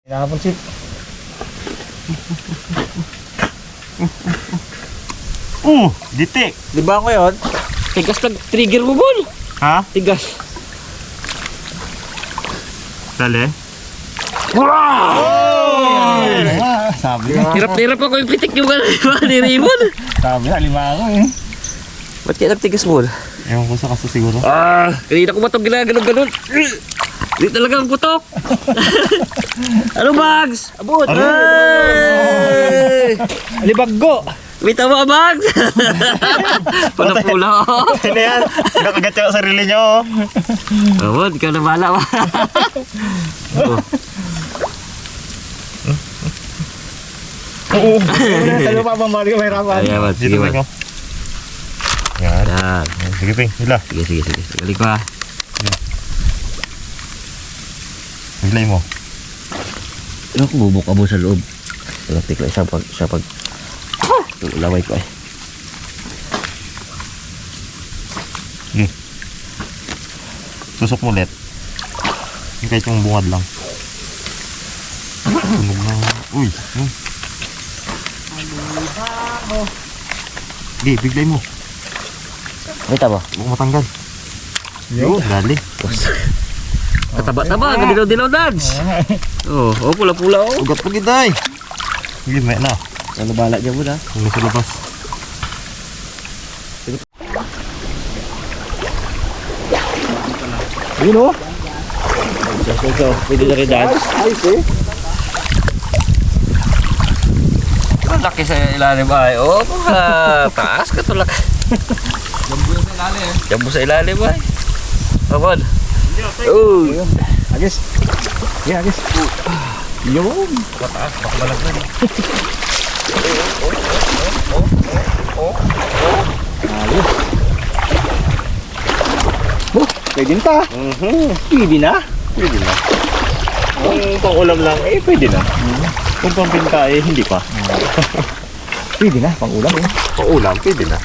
Pinapunsit. Ditik. Di ba ako yun? Tigas lang trigger mo, Bol. Ha? Tigas. Dali. Sabi na. Hirap-hirap ako yung pitik yung gano'n ni Raymond. Sabi na, lima ako eh. Ba't kaya nagtigas, Bol? Ewan ko sa kaso siguro. Kanina ko ba itong ginaganon-ganon? Hindi talaga ang putok. Ano, Bags? Abot. Ay! Alibaggo. May tama, Bags. Pula-pula. Ano yan? Nakagat yung sarili nyo. Abot, ikaw na bahala ba? Talo pa bang Mario, may rapan. Ayan, Bags. Sige, Dito Bags. ko. Yan. Yan. Sige, Ping. Hila. Sige. Galing ko, ha. Hilay mo. Ano ko bubuk abo sa loob? Nagtik lang siya pag laway ko eh. Susok mo ulit. Kahit yung bungad lang. Tunog na. Uy. Sige, biglay mo. May taba? Huwag matanggal. Yo, dali. Kataba-taba, dilaw-dilaw dads. Oh, pula-pula oh. Ugat pa giday. Sige, may na. Ano bala dyan mo na? Huwag sa labas. Yun o. So, pwede na rin dads. Ayos eh. Ang laki sa ilalim ay. Oh, taas ka tulak. Jambu sa ilalim ay. Abad. Oh, Agis. Yeah, agis. Yun. mataas, baka malagyan. Ayos. Pwede na pa. Pwede na. Pwede na. Kung pang-ulam lang, pwede na. Kung pang-pinta, hindi pa. Pwede na, pang ulam eh. Pang-ulam, pwede na.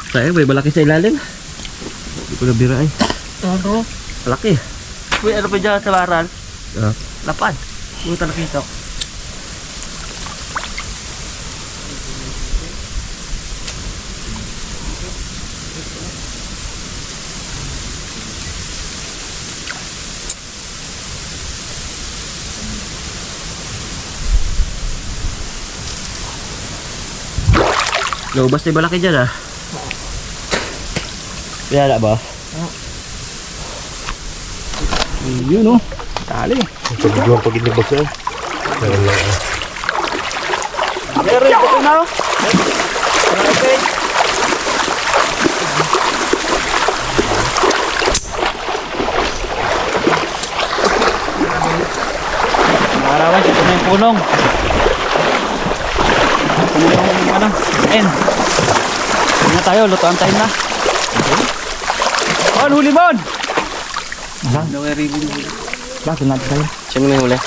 Sayang, may malaki sa ilalim. Hindi ko nabira ay. Ano? Malaki. Uy, ano pa dyan sa baral? Lapad. Puta na pinto. Lubas na yung malaki dyan ah. Kaya ba? Yun o. Tali. Pag-iguan pag inibas eh. Meron lang eh. Meron ito na. Okay. Marawan siya yung punong. Punong ano? End. Ano tayo? Lutuan tayo na. On, huli mon! Bakit natin tayo? Sino may huli?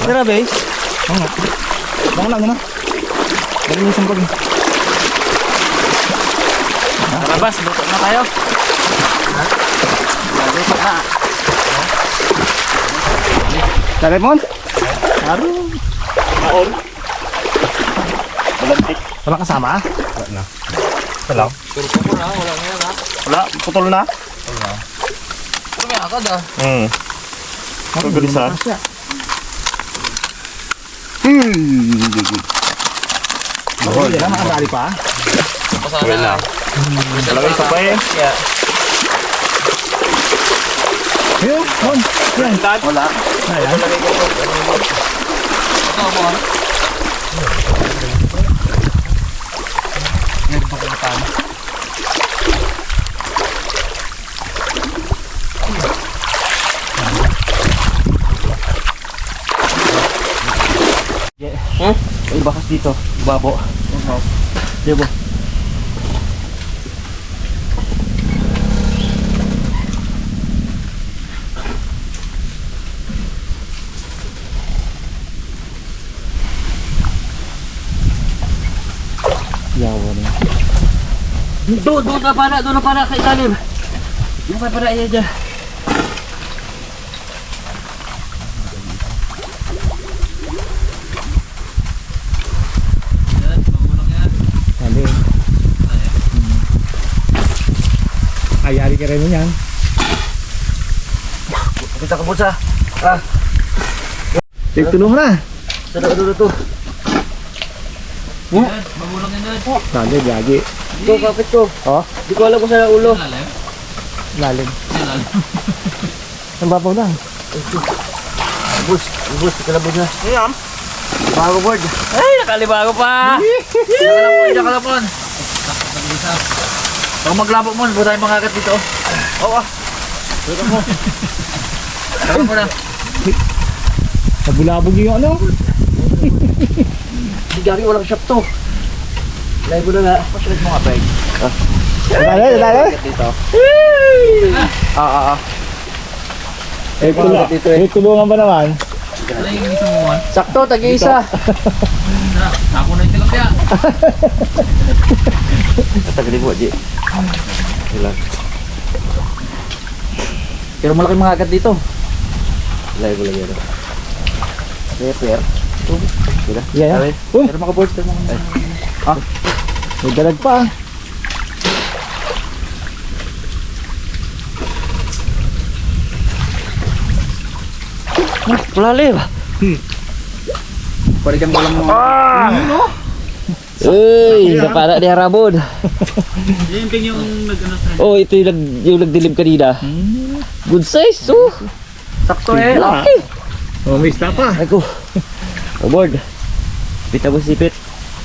Tara, base. Oo nga. Baka lang na. Baka yung isang pag. Tara bas, luto na tayo. Luto na. Tara, mon? Taro. Maon. Malantik. Walang kasama? Wala na. Wala. Turko ko na, wala na yan ha. Wala. Putol na. Pero may akad ah. Pagalisan. Mahal. Hindi na, makadali pa. Pasana Wala. Talaga isa pa eh. Yeah. Ayun, mon. Yan. Wala. Ayan. Ito mo. May bakas dito. Babo. Diba? Doon na para sa ilalim. Yung para iya dyan. Sabi. Ayari ka rin mo yan. Kita ke bocah. Tulong na. Dulu tuh. Sabi, gagi. Go kapit ko. Oh, Di ko alam kung saan ang ulo. lalim. Ang babaw lang. Bus, kalabog na. Ayan. Bago board. Ay, nakalibago pa. Nakalapon. Pag maglabo mo, buta tayong mga agat dito. Oo ah. Dito mo. Tama mo na. Nabulabog yung ano. Di gari, walang shop to. Live mo na nga. Pasyalik mo nga, Peg. Dali. Dito. Tulungan ba naman? Sakto, tag-iisa. Ako na yung tilapia. Tagali mo, Ji. Pero malaki mga agat dito. Live mo lang yan. Fair. Yeah. Uy, Pero makaboard ka naman. may dalag pa. Malalim. Palikan mo lang mo. Uy, napala ni Harabon. Yung ping yung nag-ano sa... Oh, ito yung nagdilim kanina. Good size, oh. Sakto eh. Laki. Oh, may stop pa. Ako. Aboard. Pita mo sipit.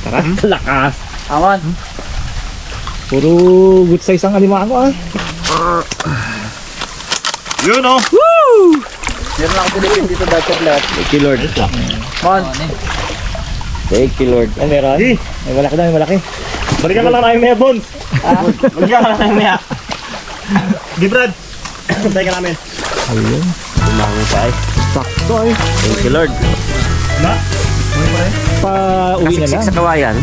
Tara. Lakas. Aman. Puro good size ang alimango ah. Yun oh. Meron ako pinipin dito dahil chocolate. Thank you Lord. Man. Thank you Lord. Ay, meron. May malaki na, may malaki. Balikan ka lang namin maya, Bon. Balikan ka lang namin maya. Di Brad. Hintay ka namin. Ayun. Tumango pa eh. Sakto ay. Thank you Lord. Na? Pa uwi na lang. Kasiksik sa kawayan.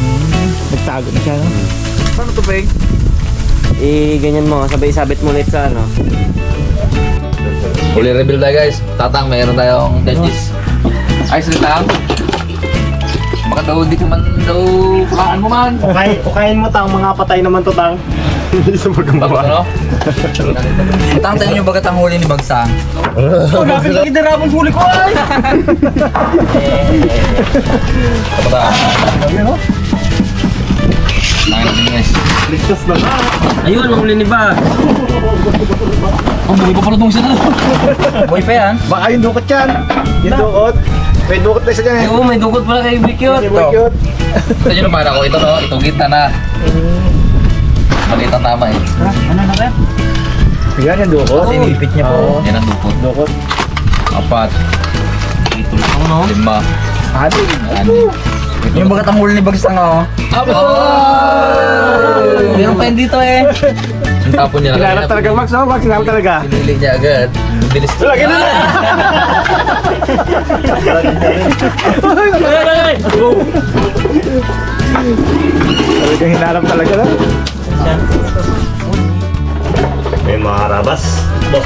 Nagtago na siya no. Paano to, Peg? Ganyan mo. Sabay-sabit mo ulit sa ano. Huli reveal tayo guys. Tatang, mayroon tayong dentist. Ayos rin tang. Baka daw di ka man daw kulaan mo man. Ukayin mo tang, mga patay naman to tang. Hindi sa Tapos magagawa. ano? Tang, tayo nyo bagat ang huli ni Bagsang. Oh, nakita kita rapon sa huli ko ay! Tapos Ayun oh. Nangin natin guys. Ligtas na na. Ayun, ang huli ni Ba. Oh, muli pa pala itong isa na. Boy pa yan. Baka yung dukot yan. Yung dukot. May dukot na isa dyan eh. Oo, may dukot pala kay Bikyot. Cute. Ito nyo naman ako. Ito no, itong gitna na. Maliit ang tama eh. Ano na ba? Yan yung dukot. Sinipit niya po. Yan ang dukot. Dukot. 4, Ito lang no? 5, Hadi. 6. Yung bagat ang huli ni Bagsang oh. Abo! Meron pa yun dito eh. Ang tapon niya Sinarap talaga Max no? Max sinarap talaga. Pinili niya agad. Bilis to. Lagi na na. Talagang hinarap talaga no? Ayun mga karabas.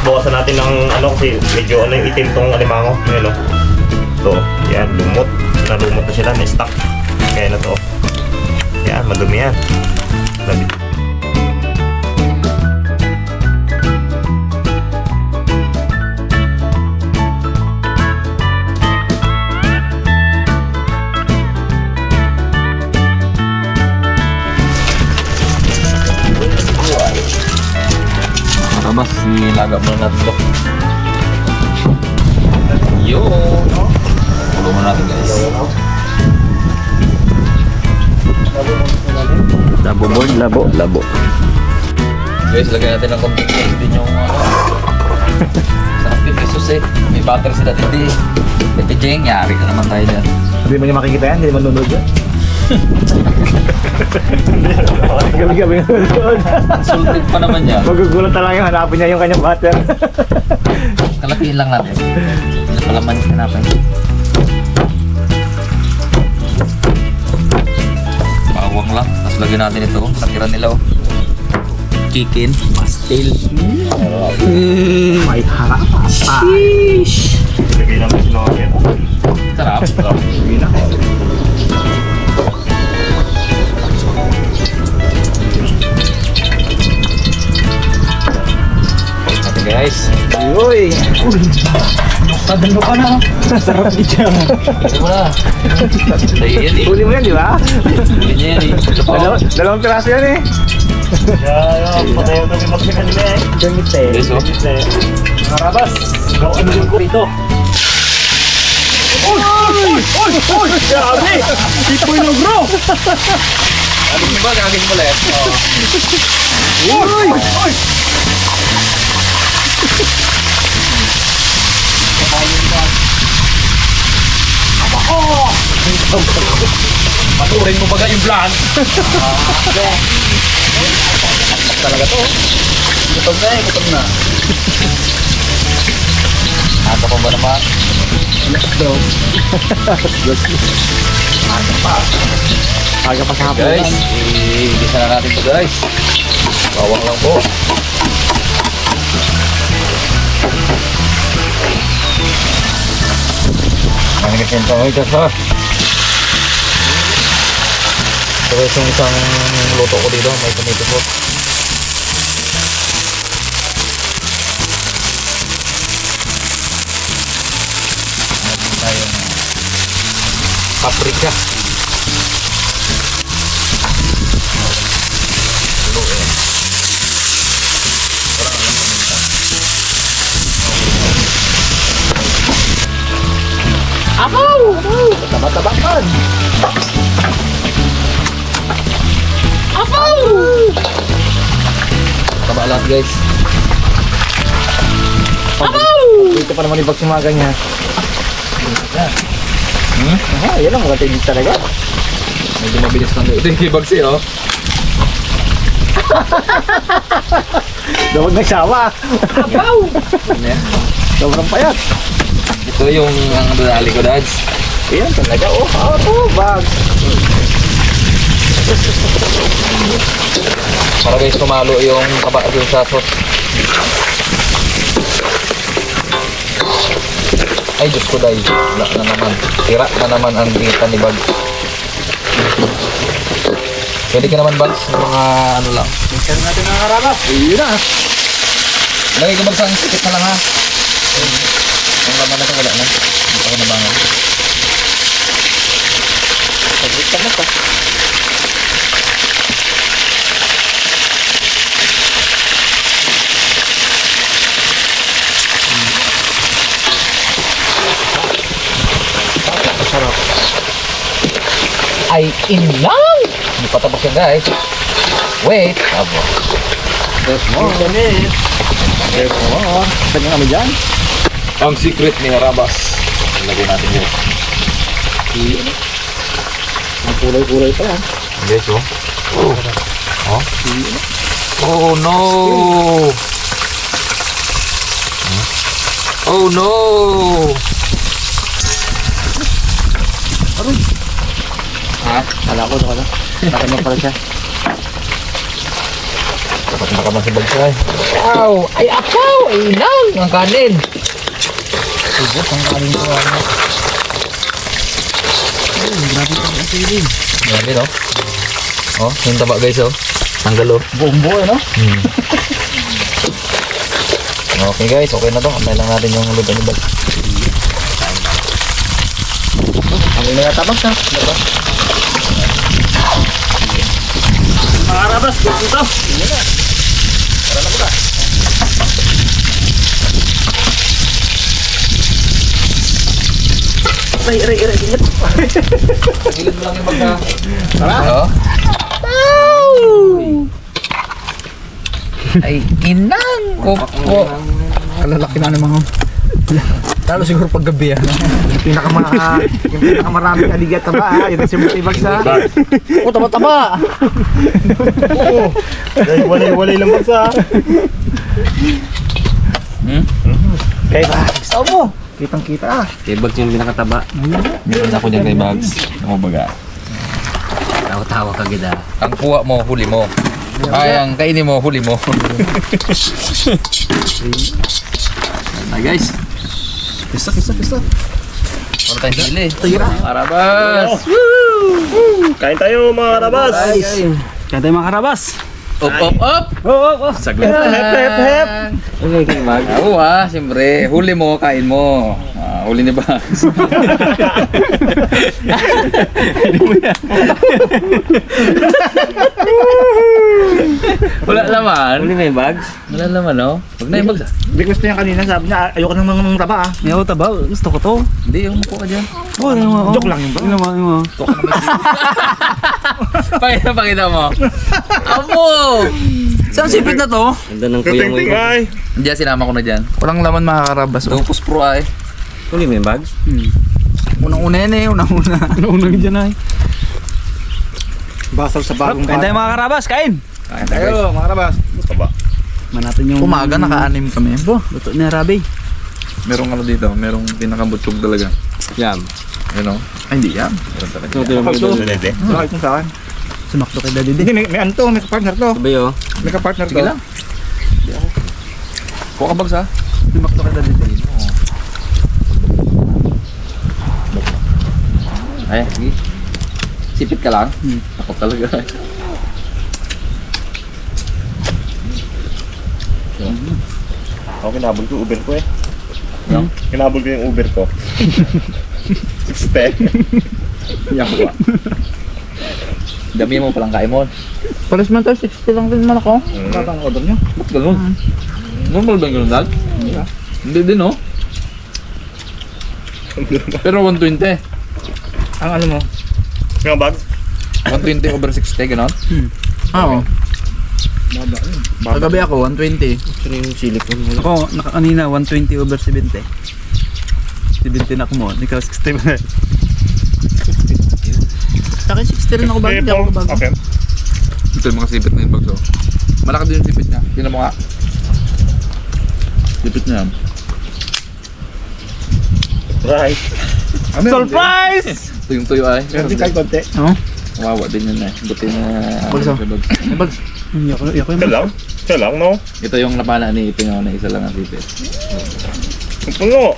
Bawasan natin ng ano kasi medyo ano yung itim tong alimango. Ayun oh. Ito, yan, lumot. Nalumot na sila, na-stuck. Kaya na to. Yan, madumi yan. Labi. Mas nilaga mo na natin to. Yun. Tulungan natin guys. Labo board, labo. Guys, lagyan natin ng konting sauce din yung ano. Sarap yung Jesus eh. May butter si Dati D. Dati Jeng, yari ka naman tayo dyan. Hindi mo niya makikita yan, hindi naman nunod yan. Gabi-gabi nunod. Salted pa naman yan. Magugulat na lang yung hanapin niya yung kanyang butter. Kalakihin lang natin. Hindi pala man hanapin. Bawang lang. Tapos lagyan natin ito. Natira nila oh. chicken, pastel. May harap. Lagay naman si Noah yan. Sarap. Ate guys. Uy! Tadalo ka na. Sarap niya. Ano mo na? Tayo yan eh. Huli mo yan, di ba? Huli niya yan eh. Dalawang piraso yan eh. Kaya, patayo na yung magsikan nila eh. Gamit eh. Guys oh. Harabas! Ikaw ano yung kurito? Oy! Grabe! Ipoy na bro! Agin mo ba? Agin mo ulit. Oy! Maturin mo baga yung vlog. Talaga to. Gutom na eh, gutom na. Aga pa ba naman? Aga pa sa hapon. Guys, i-gisa na natin to guys. Bawang lang po. Manigas yung tangoy guys ha. Ito guys yung isang luto ko dito. May tomato sauce. Meron tayong paprika. Luin. Parang alam mo minta. Taba-tabakan. Taba lahat guys. Dito pa naman ibag sumaga niya. Yan ang mga tigil talaga. Medyo mabilis lang ito yung kibag siya oh. Dawag nagsawa. Ano yan? Sobrang payat. Ito yung ang dadali ko dads. Yan talaga. Oh, bag. Para guys tumalo yung kaba dun sa sauce. Ay Diyos ko dahil. Wala na naman. Tira na naman ang kita ni Bags. Pwede ka naman Bags. Mga ano lang. Tingnan natin ang harap. Yun na. Lagay ko Bags ang sikit na lang ha. Ang laman na ito wala na. Hindi ako nabangan. Pagkit ka na ka. Sarap. Ay inlang! Hindi pa tapos yan guys. Wait. Abo. There's more. There's more. Tagyan kami dyan. Ang secret ni Harabas. Lagay natin yun. Ang kulay-kulay pa yan. Guys oh. Oh. Oh no. Oh no. Ha? Kala ko, saka na. Nakanya pala siya. Dapat nakaman si Bagsay. Aw! Ay apaw! Ay inang! Ang kanin! Subot ang kanin ko. Grabe ka ang siling. Grabe no? Oh, yung taba guys oh. Tanggal oh. Bombo eh, no? Okay guys, okay na to. Amay lang natin yung luto ni Bags. Ang inatabag na. Diba? Mga harabas, dito! Tara na muna. Aray. Tagilid mo lang yung Bags ha. Tara. Oh. Ay inang! Opo! Kalalaki na ng mga. Lalo siguro pag gabi ah. Yung pinakamaraming aligat na ba ah. Ito si Matibag sa. Oh, taba-taba. Oo! Dahil walay-walay lang Bagsa. Kaya ba? Gusto mo. Kitang-kita ah. Kay Bags yung pinakataba. Meron ako dyan kay Bags. Ano ba ga? Tawa-tawa ka gida. Ang kuha mo, huli mo. Ang kainin mo, huli mo. Ay guys, Kisa. wala tayong hili. Tira. Karabas! Kain tayo mga karabas. Kaya tayo mga karabas. Up! Saglit. Hep. Oo siyempre. Huli mo, kain mo. Huli ni Bags. Wala laman. Huli mo yung bags? Wala laman, no? Wag na yung Bags. Hindi gusto niya kanina, sabi niya, ayoko nang mga taba ah. May auto ba? Gusto ko to. Hindi, yung muko ka dyan. Oo, ano mo? Joke lang yun ba? Ano mo? Pakita mo. Amo! Saan sipit na to? Ganda ng kuya mo Ting yung ay. Diyan, sinama ko na dyan. Walang laman mga karabas. Dupos pro ay. Huli mo yung bags? Unang-una yan eh, unang-una. Unang dyan ay. Basal sa bagong Kain tayo mga karabas, kain! Kain tayo, guys. Tayo mga karabas. Taba. Manatan yung... Umaga, naka-anim kami. Bo, luto ni Rabi. Merong ano dito, merong pinakabutsog talaga. Yam. Ano? Ay, hindi yan. Meron talaga. Ito yung Pagso. Dede. Bakit yung sa akin? Sumakto kay Daddy Hindi, may ano to, may kapartner to. Sabi oh. May kapartner to. Sige lang. Kuha ka Bags ha? Sumakto kay Daddy. Ay, sige. Sipit ka lang. Ako talaga. Ako kinabol ko yung Uber ko eh. No? Kinabol ko yung Uber ko. 60. Yawa. Dami mo palang kain mo. Palis man to, 60 lang din man ako. Mm. Baka ang order niyo. Ba't ganun? Normal ba yung ganun, Dad? Hindi din, no? Pero 120. Ang ano mo? Yung bags? 120 over 60, gano'n? Oo. Kagabi ako, 120. Ito yung silicone mo. Ako, kanina 120 over 70. 70 na ako mo. Ikaw 60 ba? Sa akin 60 rin ako bago, hindi ako bago. Okay. Ito yung mga sipit na yung Bags, oh. Malaki din yung sipit niya. Tingnan mo nga. Sipit niya. Right. Surprise! Ito yung tuyo ay. Pero di kahit konti. Oo. Kawawa din yun eh. Buti na... Bags, oh. Bags. May bags. Ako Siya yung lang? Siya lang, no? Ito yung napana ni Iping ako na isa lang ang sipit. Ang puno.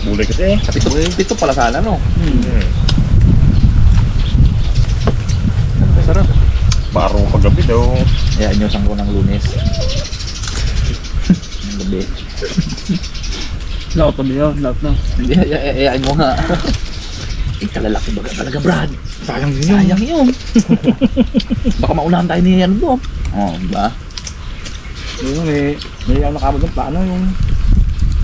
Bulay kasi eh. Pito pala sana, no? Sarap. Baro kagabi daw. Kaya inyosan ko ng Lunes. Ang gabi. Laot na yun, laot na. Hindi, ayain mo nga. Kalalaki ba talaga, Brad? Sayang din yun. Sayang yun. Baka maunahan tayo ni ano doon. Oo, diba? Yung may ano nakabot ng paano yung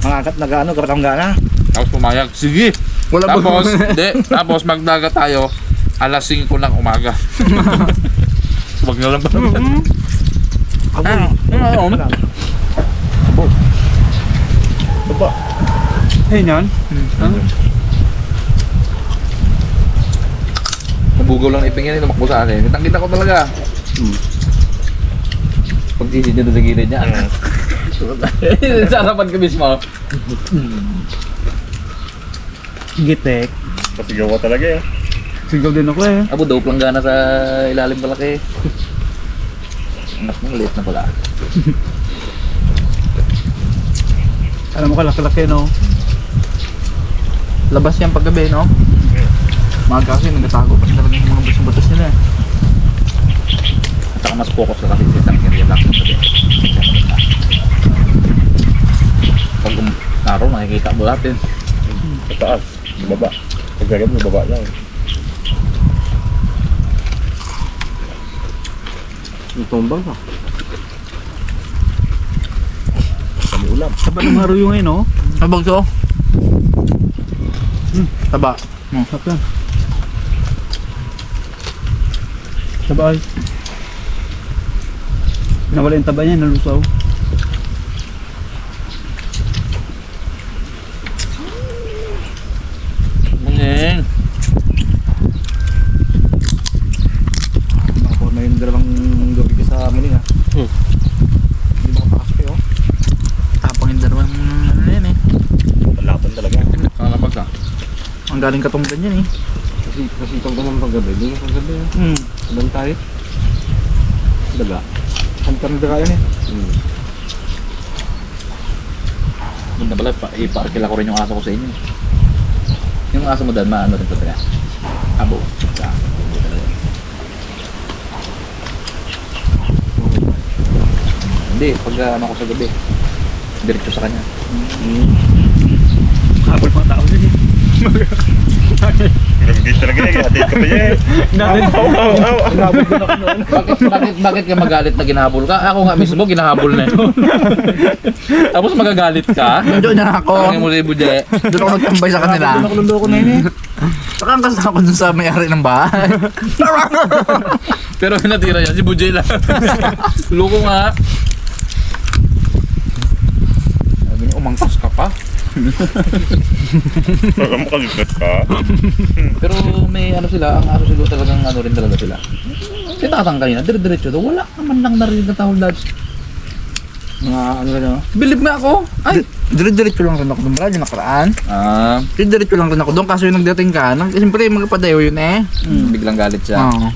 mga agat na gaano, kapatang gana. Tapos pumayag, sige! Wala Tapos, tapos magdagat tayo, alas 5 ng umaga. Huwag nyo lang ba? Baba. Ayun yan. Nabugaw lang na Iping yan, tumakbo sa akin. Kitang-kita ko talaga. Pag sisid niya doon sa gilid niya. Sa harapan ko mismo. Gitek. Pasigaw ko talaga eh. Sigaw din ako eh. Abo daw planggana sa ilalim palaki. Anak mo, late na pala. Alam mo kalaki-laki no? Labas yan paggabi, no? Maga kasi nagtatago pa talaga yung mga batos nila eh. At saka mas focus ka kasi sa area lang. Pag araw, nakikita mo natin. Sa taas. Sa baba. Pagkagat mo, baba lang. Yung tumbang ha. Kami ulam. Saba ng haro yung ngayon no? Abang to. Taba. Sarap yan. Saba ay. Nawala yung taba niya, nalusaw. Muning. Ako na yung dalawang gabi ko sa muling ha. Hindi makapakasok kayo. Tapang yung dalawang ano yan eh. Laban talaga. Ang labag ka. Ang galing katunggan yan eh. Kasi pag ng paggabi, di ka paggabi. Sabang tayo. Daga. Hunter na daga yan eh. Ganda pala, iparkila ko rin yung aso ko sa inyo. Yung aso mo dad, maano rin talaga. Abo. Hindi, pag ano ko sa gabi, diretso sa kanya. Habol mga tao din eh. Gagawin talaga eh. Hatid ka pa niya eh. Bakit ka magalit na ginahabol ka? Ako nga mismo ginahabol na yun. Tapos magagalit ka? Doon na ako. Ang mo libo dyan. Doon ako nagtambay sa kanila. Nakulundoko na yun eh. Saka ang kasama ko dun sa may-ari ng bahay. Pero natira yan, si Bujay lang. Luko nga. Sabi niya, umangkas ka pa. Alam mo kalipat ka. Pero may ano sila, ang aso siguro talagang ano rin talaga sila. Tinatang kanina, dire-diretso daw. Wala naman lang narinig na tawag lads. Mga ano rin ako. Believe nga ako. Ay! Dire-diretso lang rin ako doon. Yung nakaraan. Dire-diretso lang rin ako doon. Kaso yung nagdating ka, siyempre magpadayo yun eh. Biglang galit siya. Oo.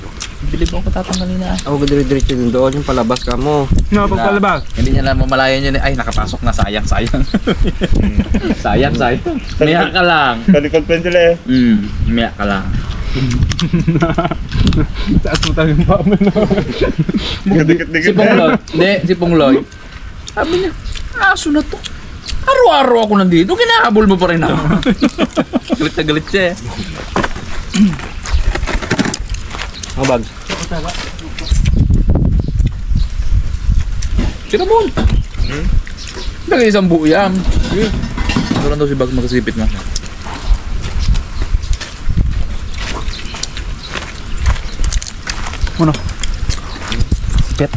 Believe ako tatanggalin na. Ako dire-diretso din doon, yung palabas ka mo. No, pagpalabas. Hindi niya na mamalayan niya. Ay, nakapasok na. Sayang. sayang. Miyak ka lang. Kalikot pa sila eh. Miyak ka lang. Taas mo tayo yung pama na. Si Kadikit-dikit Pongloy. Hindi, si Pongloy. Sabi niya, aso na to. Araw-araw ako nandito, kinahabol mo pa rin ako. Galit na galit siya eh. Mga bags. Sinabol. Lagay isang buo yan. Doon daw si Bags magkasipit na. Ano? Pet.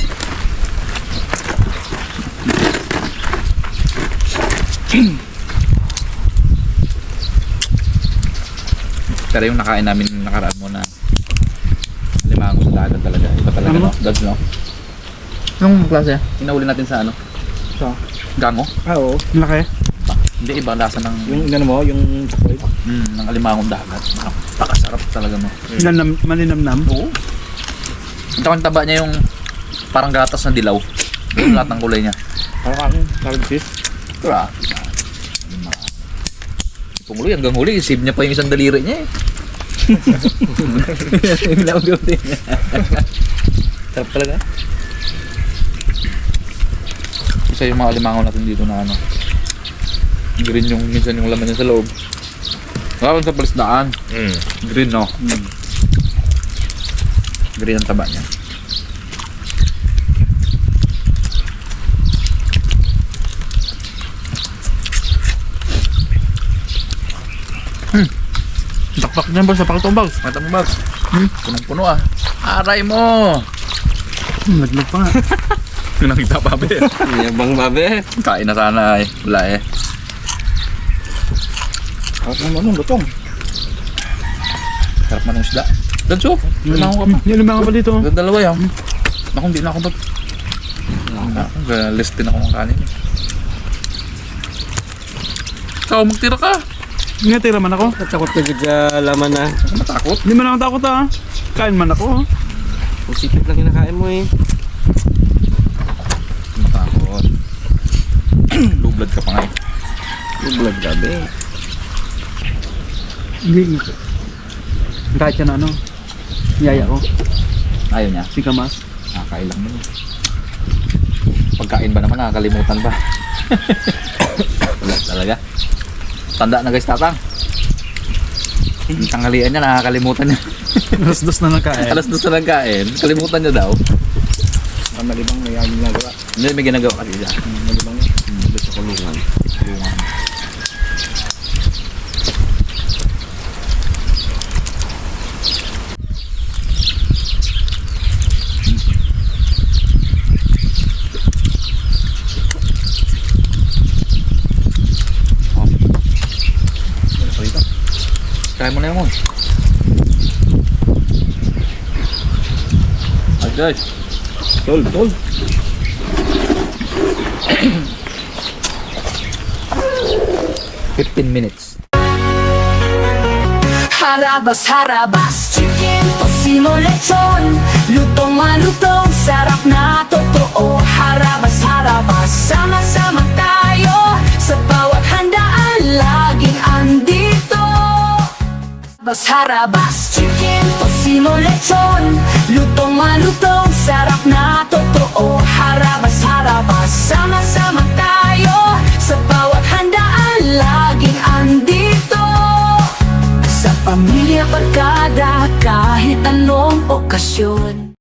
Pero yung nakain namin nakaraan mo na limango sa dagat talaga. Iba talaga Ano? no? Dads no? Anong klase? Inauli natin sa ano? Sa? Gango? Oo. Malaki? Hindi, iba lasa ng Yung mo, yung chocolate. ng alimangong dagat. Napakasarap talaga mo. Malinamnam. Oo. Ang taba niya yung parang gatas na dilaw. Yung lahat ng kulay niya. Parang salad fish. Grabe. Pumuloy hanggang huli, save niya pa yung isang daliri niya eh. Sarap talaga. Isa yung mga alimango natin dito na ano. Green yung minsan yung laman niya sa loob. Ngayon sa palisdaan. Green no? Green ang taba niya. Takpak niyan ba sa pakitong bags? Mata mo Bags. Punong-puno ah. Aray mo! Naglag pa nga. Yung nakita pa ba eh. Yabang babe. Kain na sana eh. Wala eh. Tapos naman nung lutong. Sarap man ng isda. Danso, limango ka pa. Yung limang pa dito. Dalawa yan. Naku, hindi na ako ba't. List din ako ng kanin. Ikaw, magtira ka. Ngatira man ako. Takot ka sa laman na. Matakot. Hindi man ako takot ah. Kain man ako. Pusipit lang kinakain mo eh. Matakot. Low blood ka pa nga eh. Vlog gabi. Hindi. Kahit siya na ano. Yaya ko. Ayaw niya. Si Kamas. Nakakailang mo. Pagkain ba naman, nakakalimutan ba? Wala talaga. Tanda na guys, tatang. Yung tanghalian niya, nakakalimutan niya. Alas dos na nagkain. Alas 2 na nagkain, kalimutan niya daw. Malibang may ginagawa. Hindi, may ginagawa kasi siya. Malibang niya. Doon sa kulungan. Kulungan. Kaya mo na yun mo. Ay guys. Tol. 15 minutes. Harabas, harabas, chicken, tosino, lechon, lutong malutong, sarap na totoo. Harabas, harabas, sama-sama tayo, sa bawat handaan, laging andito. Harabas, harabas, chicken, tosino, lechon, lutong malutong, sarap na totoo. Harabas, harabas, sama-sama tayo, sa bawat handaan, laging andito. Sa pamilya, barkada, kahit anong okasyon,